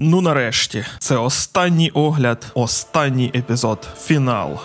Ну нарешті, це останній огляд, останній епізод, фінал.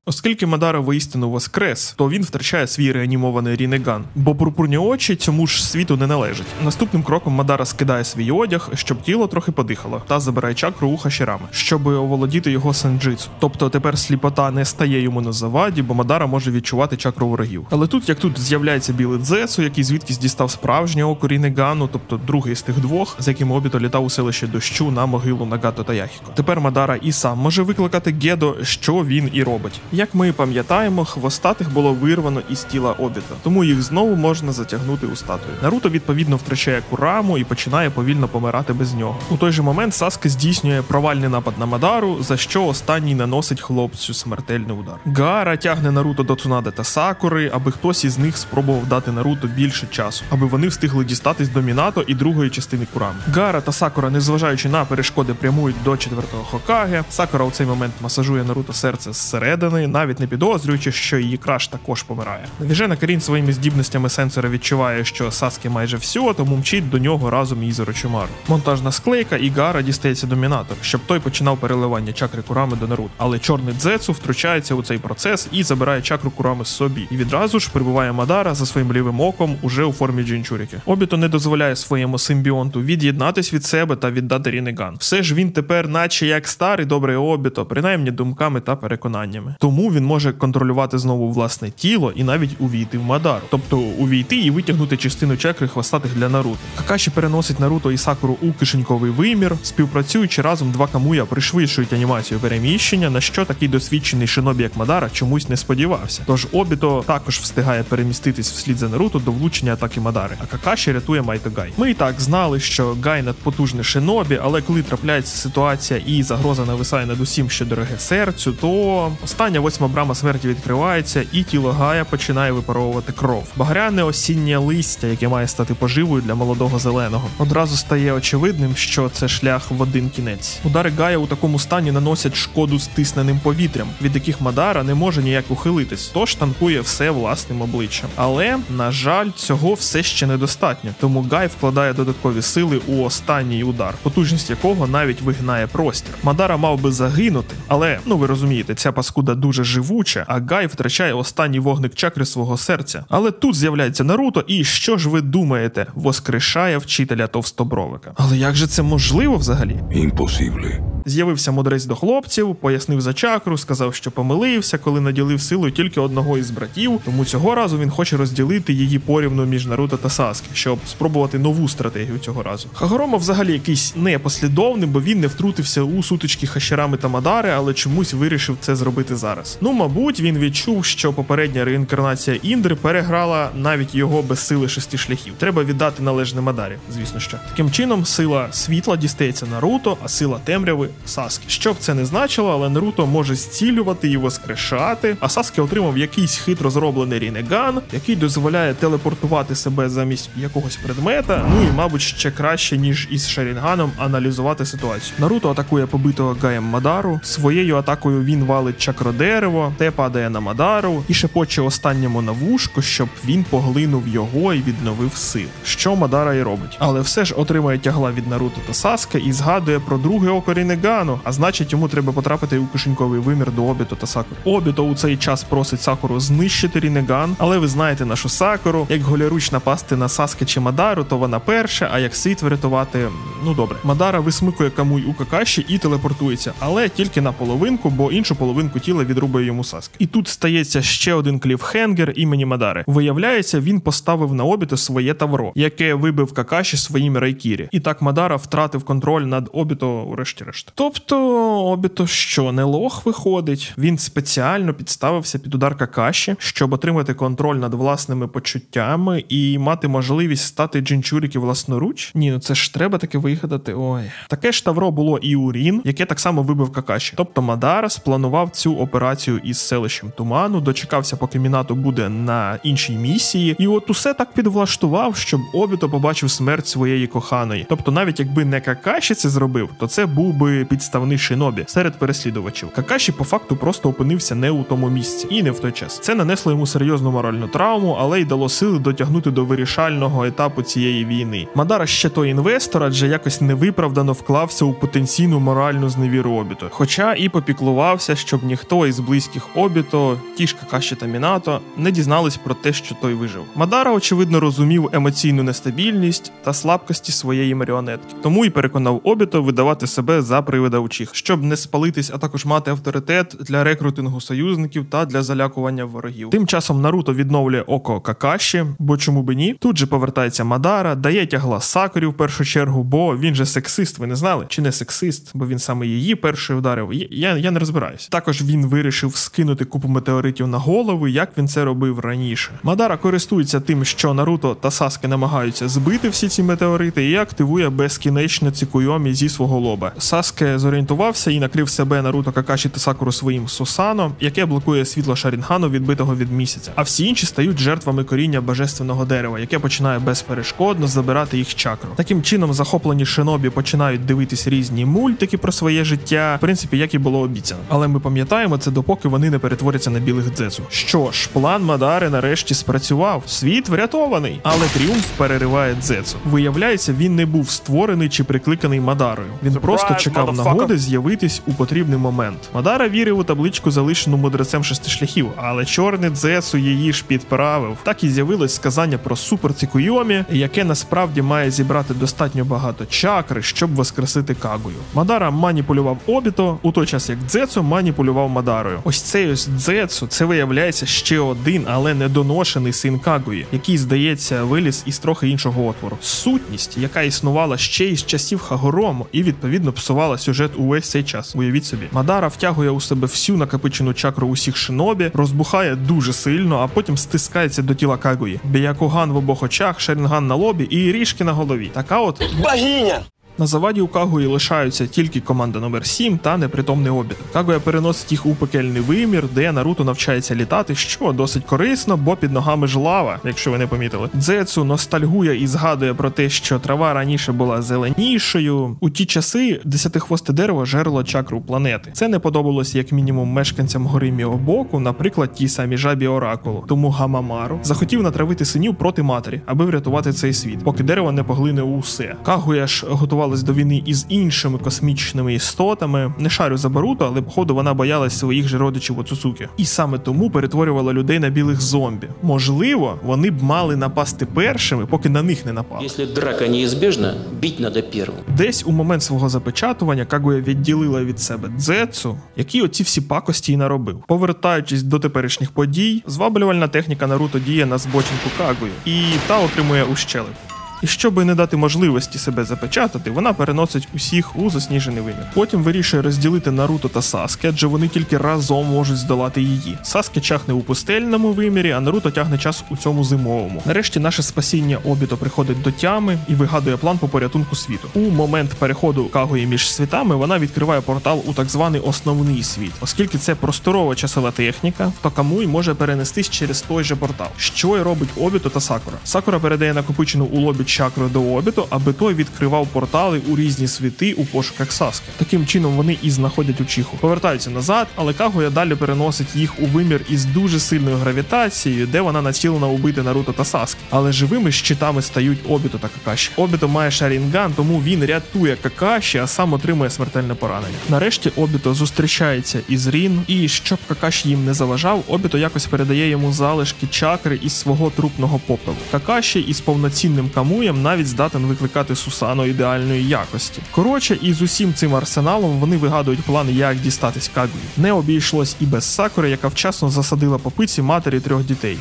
Оскільки Мадара воістину воскрес, то він втрачає свій реанімований Ріннеган, бо пурпурні очі цьому ж світу не належать. Наступним кроком Мадара скидає свій одяг, щоб тіло трохи подихало, та забирає чакру у Хашірами, щоб оволодіти його сенджитсу. Тобто тепер сліпота не стає йому на заваді, бо Мадара може відчувати чакру ворогів. Але тут, як тут, з'являється білий Дзецу, який звідкись дістав справжнє око Ріннегану, тобто другий з тих двох, з яким Обіто літав у селище дощу на могилу Нагато та Яхіко. Тепер Мадара і сам може викликати Гедо, що він і робить. Як ми пам'ятаємо, хвостатих було вирвано із тіла Обіто, тому їх знову можна затягнути у статую. Наруто відповідно втрачає Кураму і починає повільно помирати без нього. У той же момент Саске здійснює провальний напад на Мадару, за що останній наносить хлопцю смертельний удар. Гаара тягне Наруто до Цунаде та Сакури, аби хтось із них спробував дати Наруто більше часу, аби вони встигли дістатись до Мінато і другої частини Курами. Гаара та Сакура, незважаючи на перешкоди, прямують до 4-го Хокаге. Сакура у цей момент масажує Наруто серце зсередини, навіть не підозрюючи, що її краш також помирає. Навіжена Карін своїми здібностями сенсора відчуває, що Саске майже все, тому мчить до нього разом із Орочимару. Монтажна склейка, і Гаара дістається до Мінато, щоб той починав переливання чакри Курами до Наруто. Але чорний Дзецу втручається у цей процес і забирає чакру Курами собі. І відразу ж прибуває Мадара за своїм лівим оком уже у формі Джинчуріки. Обіто не дозволяє своєму симбіонту від'єднатись від себе та віддати Ріннеган. Все ж він тепер наче як старий добрий Обіто, принаймні думками та переконаннями. Тому він може контролювати знову власне тіло і навіть увійти в Мадару. Тобто увійти і витягнути частину чакри хвостатих для Наруто. Какаші переносить Наруто і Сакуру у кишеньковий вимір. Співпрацюючи разом, два Камуя пришвидшують анімацію переміщення, на що такий досвідчений шинобі, як Мадара, чомусь не сподівався. Тож Обіто також встигає переміститись вслід за Наруто до влучення атаки Мадари, а Какаші рятує Майто Гай. Ми і так знали, що Гай надпотужний шинобі, але коли трапляється ситуація і загроза нависає над усім, що дороге серцю, то остання 8-ма брама смерті відкривається, і тіло Гая починає випаровувати кров. Багряне осіннє листя, яке має стати поживою для молодого зеленого. Одразу стає очевидним, що це шлях в один кінець. Удари Гая у такому стані наносять шкоду стисненим повітрям, від яких Мадара не може ніяк ухилитись, тож танкує все власним обличчям. Але, на жаль, цього все ще недостатньо, тому Гай вкладає додаткові сили у останній удар, потужність якого навіть вигнає простір. Мадара мав би загинути, але, ви розумієте, ця паскуда дуже живуча, а Гай втрачає останній вогник чакри свого серця. Але тут з'являється Наруто і, що ж ви думаєте, воскрешає вчителя товстобровика. Але як же це можливо взагалі? Imposible. З'явився мудрець до хлопців, пояснив за чакру, сказав, що помилився, коли наділив силою тільки одного із братів, тому цього разу він хоче розділити її порівну між Наруто та Саске, щоб спробувати нову стратегію цього разу. Хагорома взагалі якийсь непослідовний, бо він не втрутився у сутички Хашірами та Мадари, але чомусь вирішив це зробити зараз. Мабуть, він відчув, що попередня реінкарнація Індри переграла навіть його без сили 6 шляхів. Треба віддати належне Мадарі, звісно що. Таким чином, сила світла дістається Наруто, а сила темряви – Саске. Що б це не значило, але Наруто може зцілювати і воскрешати, а Саске отримав якийсь хитро зроблений Ріннеган, який дозволяє телепортувати себе замість якогось предмета, і, мабуть, ще краще, ніж із Шарінганом, аналізувати ситуацію. Наруто атакує побитого Гаєм Мадару, своєю атакою він валить чакродерево, те падає на Мадару і шепоче останньому на вушко, щоб він поглинув його і відновив сил. Що Мадара і робить. Але все ж отримує тягла від Наруто та Саске і згадує про друге око Ріннегану, а значить йому треба потрапити у кишеньковий вимір до Обіто та Сакури. Обіто у цей час просить Сакуру знищити Ріннеган, але ви знаєте нашу Сакуру, як голіруч напасти на Саске чи Мадару, то вона перша, а як світ врятувати, добре. Мадара висмикує Камуй у Какаші і телепортується, але тільки на половинку, бо іншу половинку тіла відрубує йому Саске. І тут стається ще один кліфхенгер імені Мадари. Виявляється, він поставив на Обіто своє тавро, яке вибив Какаші своїм райкірі. І так Мадара втратив контроль над Обіто урешті-решт. Тобто Обіто що, не лох виходить? Він спеціально підставився під удар Какаші, щоб отримати контроль над власними почуттями і мати можливість стати Джинчуріки власноруч? Ні, ну це ж треба таке вигадати, ой. Таке ж тавро було і у Рін, яке так само вибив Какаші. Тобто Мадара спланував цю операцію із селищем Туману, дочекався, поки Мінато буде на іншій місії, і от усе так підвлаштував, щоб Обіто побачив смерть своєї коханої. Тобто навіть якби не Какаші це зробив, то це був би підставний шинобі серед переслідувачів. Какаші по факту просто опинився не у тому місці і не в той час. Це нанесло йому серйозну моральну травму, але й дало сили дотягнути до вирішального етапу цієї війни. Мадара ще той інвестор, адже якось невиправдано вклався у потенційну моральну зневіру Обіто. Хоча і попіклувався, щоб ніхто із близьких Обіто, ті ж Какаші та Мінато, не дізнались про те, що той вижив. Мадара, очевидно, розумів емоційну нестабільність та слабкості своєї маріонетки. Тому і переконав Обіто видавати себе за привида Учих, щоб не спалитись, а також мати авторитет для рекрутингу союзників та для залякування ворогів. Тим часом Наруто відновлює око Какаші, бо чому би ні? Тут же повертається Мадара, дає тягла Сакурі в першу чергу, бо він же сексист, ви не знали? Чи не сексист, бо він саме її перший ударив? Я не розбираюсь. Також він вирішив скинути купу метеоритів на голови, як він це робив раніше. Мадара користується тим, що Наруто та Саске намагаються збити всі ці метеорити і активує безкінечно Цикуйомі зі свого лоба. Саске зорієнтувався і накрив себе, Наруто, Какаші та Сакуру своїм Сусано, яке блокує світло Шарінгану, відбитого від місяця. А всі інші стають жертвами коріння божественного дерева, яке починає безперешкодно забирати їх чакру. Таким чином, захоплені шинобі починають дивитись різні мультики про своє життя, в принципі, як і було обіцяно. Але ми пам'ятаємо це, допоки вони не перетворяться на білих дзецу. Що ж, план Мадари нарешті спрацював. Світ врятований. Але тріумф перериває дзецу. Виявляється, він не був створений чи прикликаний Мадарою. Він просто чекав нагоди з'явитись у потрібний момент. Мадара вірив у табличку, залишену мудрецем шести шляхів, але чорний дзецу її ж підправив. Так і з'явилось сказання про супер Цикуйомі, яке насправді має зібрати достатньо багато чакри, щоб воскресити Кагую. Мадара маніпулював Обіто, у той час як Дзецу маніпулював Мадарою. Ось цей Дзецу, це виявляється ще один, але недоношений син Кагуї, який, здається, виліз із трохи іншого отвору. Сутність, яка існувала ще із часів Хагорому і відповідно псувала сюжет увесь цей час. Уявіть собі. Мадара втягує у себе всю накопичену чакру усіх шинобі, розбухає дуже сильно, а потім стискається до тіла Кагуї. Б'якуган в обох очах, Шарінган на лобі і ріжки на голові. Така от богиня! На заваді у Кагуї лишаються тільки команда номер 7 та непритомний Обіто. Кагуя переносить їх у пекельний вимір, де Наруто навчається літати, що досить корисно, бо під ногами ж лава, якщо ви не помітили. Дзецу ностальгує і згадує про те, що трава раніше була зеленішою. У ті часи десятихвосте дерево жерло чакру планети. Це не подобалось як мінімум мешканцям гори Міобоку, наприклад, ті самі жабі Оракулу. Тому Гамамару захотів натравити синів проти матері, аби врятувати цей світ, поки дерево не поглине усе. Кагуя ж готувала до війни із іншими космічними істотами. Не шарю за Боруто, але походу вона боялась своїх же родичів Оцуцуки. І саме тому перетворювала людей на білих зомбі. Можливо, вони б мали напасти першими, поки на них не напали. Якщо драка неізбіжна, бити треба першим. Десь у момент свого запечатування Кагуя відділила від себе Дзецу, який оці всі пакості й наробив. Повертаючись до теперішніх подій, зваблювальна техніка Наруто діє на збочинку Кагуї, і та отримує ущелеп. І щоб не дати можливості себе запечатати, вона переносить усіх у засніжений вимір. Потім вирішує розділити Наруто та Саске, адже вони тільки разом можуть здолати її. Саске чахне у пустельному вимірі, а Наруто тягне час у цьому зимовому. Нарешті наше спасіння Обіто приходить до тями і вигадує план по порятунку світу. У момент переходу Кагуї між світами вона відкриває портал у так званий основний світ. Оскільки це просторова часова техніка, то Камуй може перенестись через той же портал. Що й робить Обіто та Сакура. Сакура передає накопичену у лобі чакру до Обіто, аби той відкривав портали у різні світи у пошуках Саске. Таким чином вони і знаходять Учиху. Повертаються назад, але Кагуя далі переносить їх у вимір із дуже сильною гравітацією, де вона націлена убити Наруто та Саске. Але живими щитами стають Обіто та Какаші. Обіто має Шарінган, тому він рятує Какаші, а сам отримує смертельне поранення. Нарешті Обіто зустрічається із Рін, і щоб Какаші їм не заважав, Обіто якось передає йому залишки чакри із свого трупного попелу. Какаші із повноцінним Камуєм навіть здатен викликати Сусано ідеальної якості. Коротше, із усім цим арсеналом вони вигадують план, як дістатись Кагуї. Не обійшлось і без Сакури, яка вчасно засадила по пиці матері 3 дітей.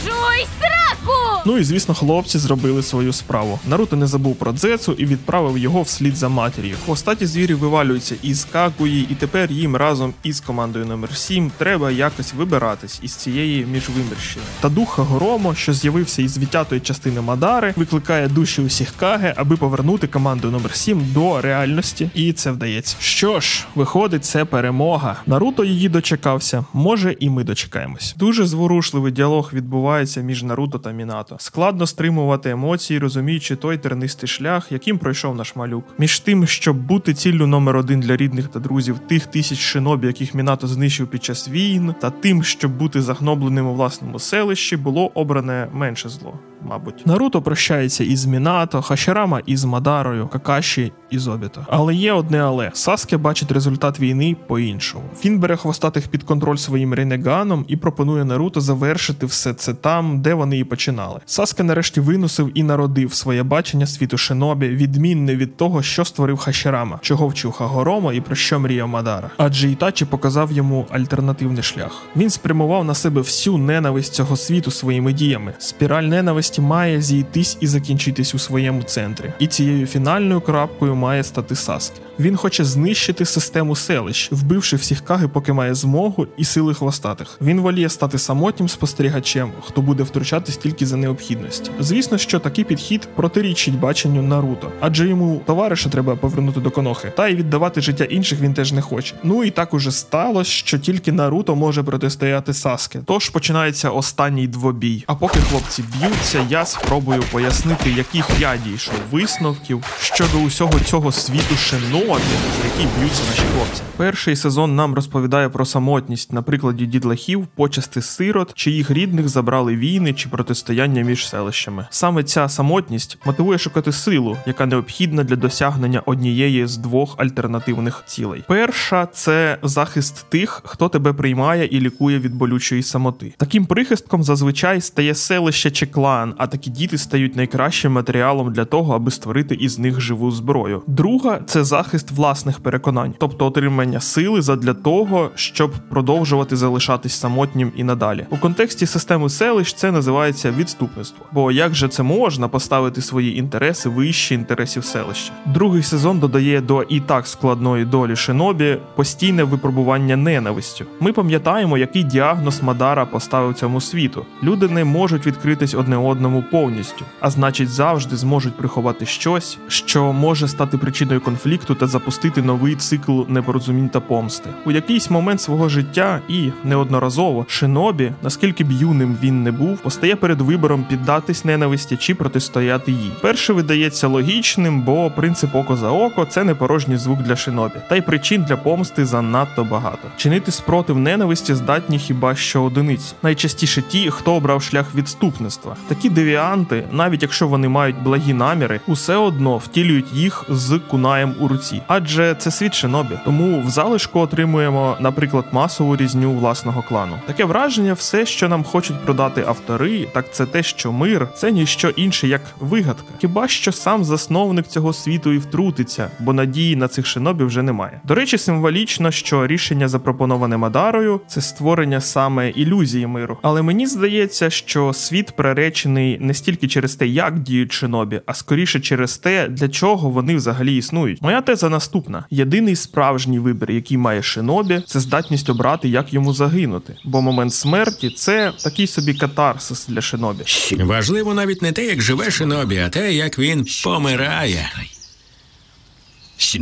Джой, сраку! Ну і звісно, хлопці зробили свою справу. Наруто не забув про Дзецу і відправив його вслід за матір'ю. Хвостаті звірі вивалюються із Кагуї, і тепер їм разом із командою номер 7 треба якось вибиратись із цієї міжвимірщини. Та дух Хагоромо, що з'явився із відтятої частини Мадари, викликає душі усіх Каге, аби повернути команду номер 7 до реальності, і це вдається. Що ж, виходить, це перемога. Наруто її дочекався, може і ми дочекаємось. Дуже зворушливий діалог відбувається між Наруто та Мінато. Складно стримувати емоції, розуміючи той тернистий шлях, яким пройшов наш малюк. Між тим, щоб бути ціллю номер 1 для рідних та друзів тих тисяч шинобі, яких Мінато знищив під час війн, та тим, щоб бути загнобленим у власному селищі, було обране менше зло. Мабуть. Наруто прощається із Мінато, Хашірама із Мадарою, Какаші із Обіто. Але є одне але. Саске бачить результат війни по-іншому. Він бере хвостатих під контроль своїм Ренеганом і пропонує Наруто завершити все це там, де вони і починали. Саске нарешті виносив і народив своє бачення світу шинобі, відмінне від того, що створив Хашірама, чого вчив Хагоромо і про що мріяв Мадара. Адже Ітачі показав йому альтернативний шлях. Він спрямував на себе всю ненависть цього світу своїми діями. Спіраль ненависті має зійтись і закінчитись у своєму центрі. І цією фінальною крапкою має стати Саске. Він хоче знищити систему селищ, вбивши всіх Каги, поки має змогу і сили хвостатих. Він воліє стати самотнім спостерігачем, хто буде втручатись тільки за необхідності. Звісно, що такий підхід протирічить баченню Наруто, адже йому товариша треба повернути до Конохи, та й віддавати життя інших він теж не хоче. Ну і так уже сталося, що тільки Наруто може протистояти Саске. Тож починається останній двобій. А поки хлопці б'ються, я спробую пояснити, яких я дійшов висновків щодо усього цього світу шинобі, за які б'ються наші хлопці. Перший сезон нам розповідає про самотність на прикладі дітлахів, почасти сирот, чиїх рідних забрали війни чи протистояння між селищами. Саме ця самотність мотивує шукати силу, яка необхідна для досягнення однієї з двох альтернативних цілей. Перша – це захист тих, хто тебе приймає і лікує від болючої самоти. Таким прихистком зазвичай стає селище чи клан, а такі діти стають найкращим матеріалом для того, аби створити із них живу зброю. Друга – це захист власних переконань, тобто отримання сили задля того, щоб продовжувати залишатись самотнім і надалі. У контексті системи селищ це називається відступництво. Бо як же це можна поставити свої інтереси вище інтересів селища? Другий сезон додає до і так складної долі шинобі постійне випробування ненавистю. Ми пам'ятаємо, який діагноз Мадара поставив цьому світу. Люди не можуть відкритись одне одному повністю, а значить завжди зможуть приховати щось, що може стати причиною конфлікту та запустити новий цикл непорозумінь та помсти. У якийсь момент свого життя і неодноразово шинобі, наскільки б юним він не був, постає перед вибором піддатись ненависті чи протистояти їй. Перше видається логічним, бо принцип око за око – це не порожній звук для шинобі. Та й причин для помсти занадто багато. Чинити спротив ненависті здатні хіба що одиниці. Найчастіше ті, хто обрав шлях відступництва. Такі девіанти, навіть якщо вони мають благі наміри, усе одно втілюють їх з кунаєм у руці. Адже це світ шинобі. Тому в залишку отримуємо, наприклад, масову різню власного клану. Таке враження, все, що нам хочуть продати автори, так це те, що мир – це ніщо інше, як вигадка. Хіба що сам засновник цього світу і втрутиться, бо надії на цих шинобі вже немає. До речі, символічно, що рішення, запропоноване Мадарою, це створення саме ілюзії миру. Але мені здається, що світ приречений не стільки через те, як діють шинобі, а скоріше через те, для чого вони взагалі існують. Моя теза наступна. Єдиний справжній вибір, який має шинобі, це здатність обрати, як йому загинути. Бо момент смерті – це такий собі катарсис для шинобі. Важливо навіть не те, як живе шинобі, а те, як він помирає.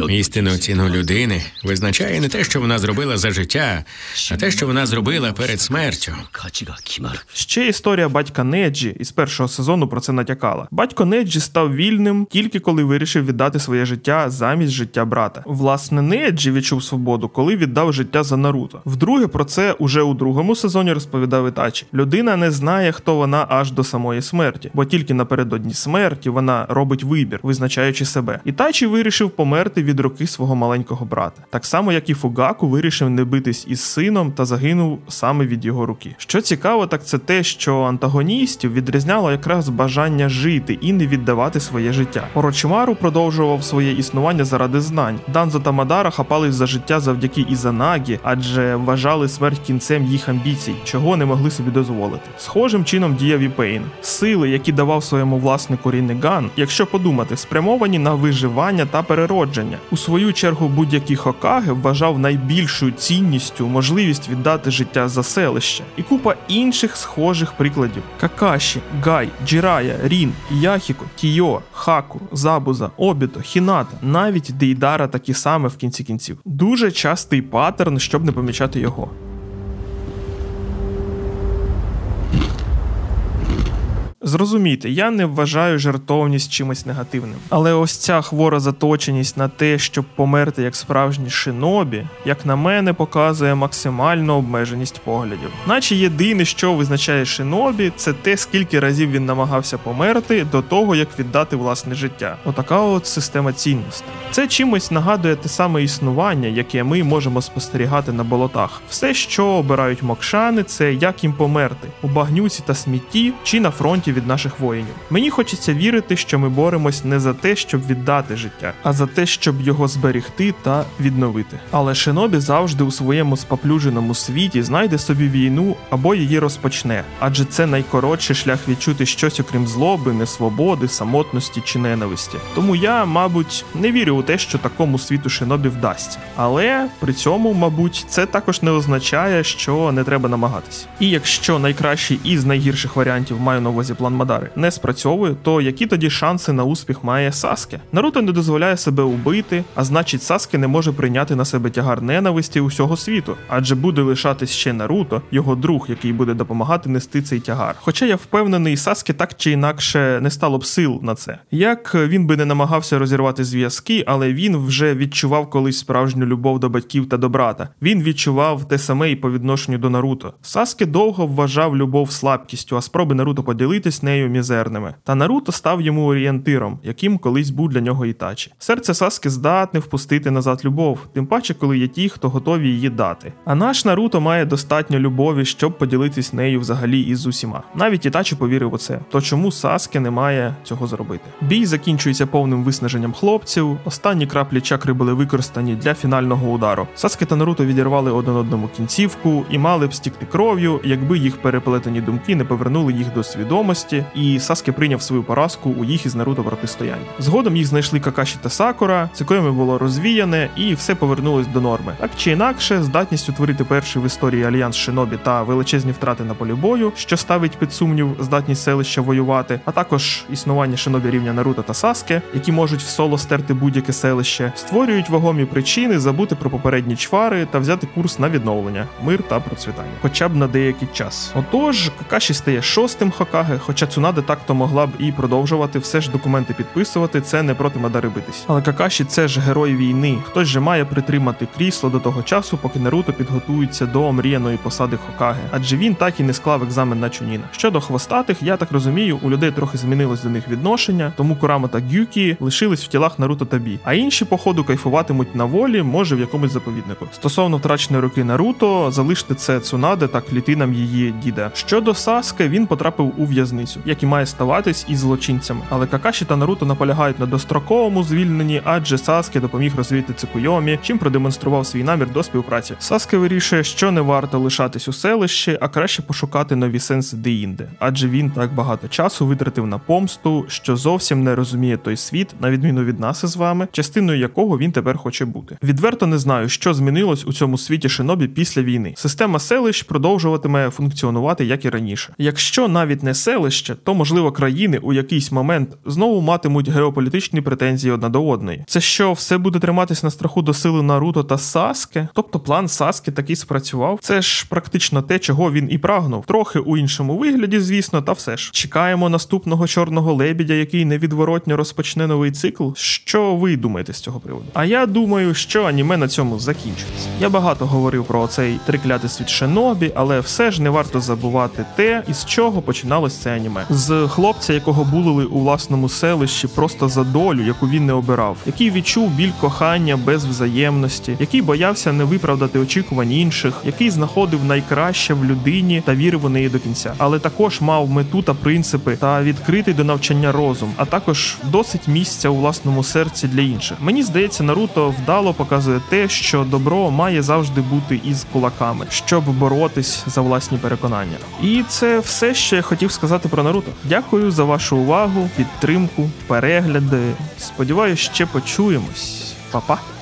Істинну ціну людини визначає не те, що вона зробила за життя, а те, що вона зробила перед смертю. Ще історія батька Неджі із першого сезону про це натякала. Батько Неджі став вільним тільки коли вирішив віддати своє життя замість життя брата. Власне, Неджі відчув свободу, коли віддав життя за Наруто. Вдруге про це уже у другому сезоні розповідав Ітачі. Людина не знає, хто вона аж до самої смерті, бо тільки напередодні смерті вона робить вибір, визначаючи себе. Ітачі вирішив померти відмовити від руки свого маленького брата. Так само, як і Фугаку вирішив не битись із сином та загинув саме від його руки. Що цікаво, так це те, що антагоністів відрізняло якраз бажання жити і не віддавати своє життя. Орочимару продовжував своє існування заради знань. Данзо та Мадара хапались за життя завдяки Ізанагі, адже вважали смерть кінцем їх амбіцій, чого не могли собі дозволити. Схожим чином діяв і Пейн. Сили, які давав своєму власнику Ріннеган, якщо подумати, спрямовані на виживання та переродження. У свою чергу будь-який Хокаге вважав найбільшою цінністю можливість віддати життя за селище. І купа інших схожих прикладів. Какаші, Гай, Джірая, Рін, Яхіко, Тійо, Хаку, Забуза, Обіто, Хіната, навіть Дейдара такі саме в кінці кінців. Дуже частий паттерн, щоб не помічати його. Зрозумійте, я не вважаю жертовність чимось негативним. Але ось ця хвора заточеність на те, щоб померти як справжній шинобі, як на мене, показує максимальну обмеженість поглядів. Наче єдине, що визначає шинобі, це те, скільки разів він намагався померти до того, як віддати власне життя. Отака от система цінностей. Це чимось нагадує те саме існування, яке ми можемо спостерігати на болотах. Все, що обирають мокшани, це як їм померти – у багнюці та смітті чи на фронті від наших воїнів. Мені хочеться вірити, що ми боремось не за те, щоб віддати життя, а за те, щоб його зберегти та відновити. Але шинобі завжди у своєму спаплюженому світі знайде собі війну або її розпочне, адже це найкоротший шлях відчути щось окрім злоби, несвободи, самотності чи ненависті. Тому я, мабуть, не вірю у те, що такому світу шинобі вдасться. Але при цьому, мабуть, це також не означає, що не треба намагатись. І якщо найкращий із найгірших варіантів, маю на увазі план Мадари, не спрацьовує, то які тоді шанси на успіх має Саске? Наруто не дозволяє себе убити, а значить Саске не може прийняти на себе тягар ненависті усього світу, адже буде лишатись ще Наруто, його друг, який буде допомагати нести цей тягар. Хоча я впевнений, Саске так чи інакше не стало б сил на це. Як він би не намагався розірвати зв'язки, але він вже відчував колись справжню любов до батьків та до брата. Він відчував те саме і по відношенню до Наруто. Саске довго вважав любов слабкістю, а спроби Наруто поділитись нею мізерними. Та Наруто став йому орієнтиром, яким колись був для нього Ітачі. Серце Саске здатне впустити назад любов, тим паче, коли є ті, хто готові її дати. А наш Наруто має достатньо любові, щоб поділитись нею взагалі із усіма. Навіть Ітачі повірив у це. То чому Саске не має цього зробити? Бій закінчується повним виснаженням хлопців, останні краплі чакри були використані для фінального удару. Саске та Наруто відірвали один одному кінцівку і мали б стікти кров'ю, якби їх переплетені думки не повернули їх до свідомості, і Саске прийняв свою поразку у їх із Наруто протистоянні. Згодом їх знайшли Какаші та Сакура, Цикоями було розвіяне, і все повернулось до норми. Так чи інакше, здатність утворити перший в історії альянс шинобі та величезні втрати на полі бою, що ставить під сумнів здатність селища воювати, а також існування шинобі рівня Наруто та Саске, які можуть в соло стерти будь-яке селище, створюють вагомі причини забути про попередні чвари та взяти курс на відновлення, мир та процвітання. Хоча б на деякий час. Отож, Какаші стає шостим Хокаге, хоча Цунаде так-то могла б і продовжувати, все ж документи підписувати, це не проти Мадари битись. Але Какаші це ж герой війни, хтось же має притримати крісло до того часу, поки Наруто підготується до омріяної посади Хокаге, адже він так і не склав екзамен на Чуніна. Щодо хвостатих, я так розумію, у людей трохи змінилось до них відношення, тому Курама та Гюкі лишились в тілах Наруто та Бі, а інші, походу, кайфуватимуть на волі, може в якомусь заповіднику. Стосовно втраченої руки Наруто, залиште це Цунаде та клітинам її діда. Щодо Саске, він потрапив у в'язницю, як і має ставатись із злочинцями. Але Какаші та Наруто наполягають на достроковому звільненні, адже Саске допоміг розвіяти Цикуйомі, чим продемонстрував свій намір до співпраці. Саске вирішує, що не варто лишатись у селищі, а краще пошукати нові сенси деінде, адже він так багато часу витратив на помсту, що зовсім не розуміє той світ, на відміну від нас із вами, частиною якого він тепер хоче бути. Відверто не знаю, що змінилось у цьому світі шинобі після війни. Система селищ продовжуватиме функціонувати, як і раніше. Якщо навіть не селище, то, можливо, країни у якийсь момент знову матимуть геополітичні претензії одна до одної. Це що, все буде триматись на страху до сили Наруто та Саске? Тобто план Саске таки спрацював? Це ж практично те, чого він і прагнув. Трохи у іншому вигляді, звісно, та все ж. Чекаємо наступного чорного лебідя, який невідворотньо розпочне новий цикл. Що ви думаєте з цього приводу? А я думаю, що аніме на цьому закінчується. Я багато говорив про цей триклятий світ шинобі, але все ж не варто забувати те, із чого починалось це аніме. аніме. З хлопця, якого булили у власному селищі просто за долю, яку він не обирав, який відчув біль кохання без взаємності, який боявся не виправдати очікувань інших, який знаходив найкраще в людині та вірив у неї до кінця. Але також мав мету та принципи та відкритий до навчання розум, а також досить місця у власному серці для інших. Мені здається, Наруто вдало показує те, що добро має завжди бути із кулаками, щоб боротись за власні переконання. І це все, що я хотів сказати про Наруто. Дякую за вашу увагу, підтримку, перегляди. Сподіваюсь, ще почуємось. Па-па!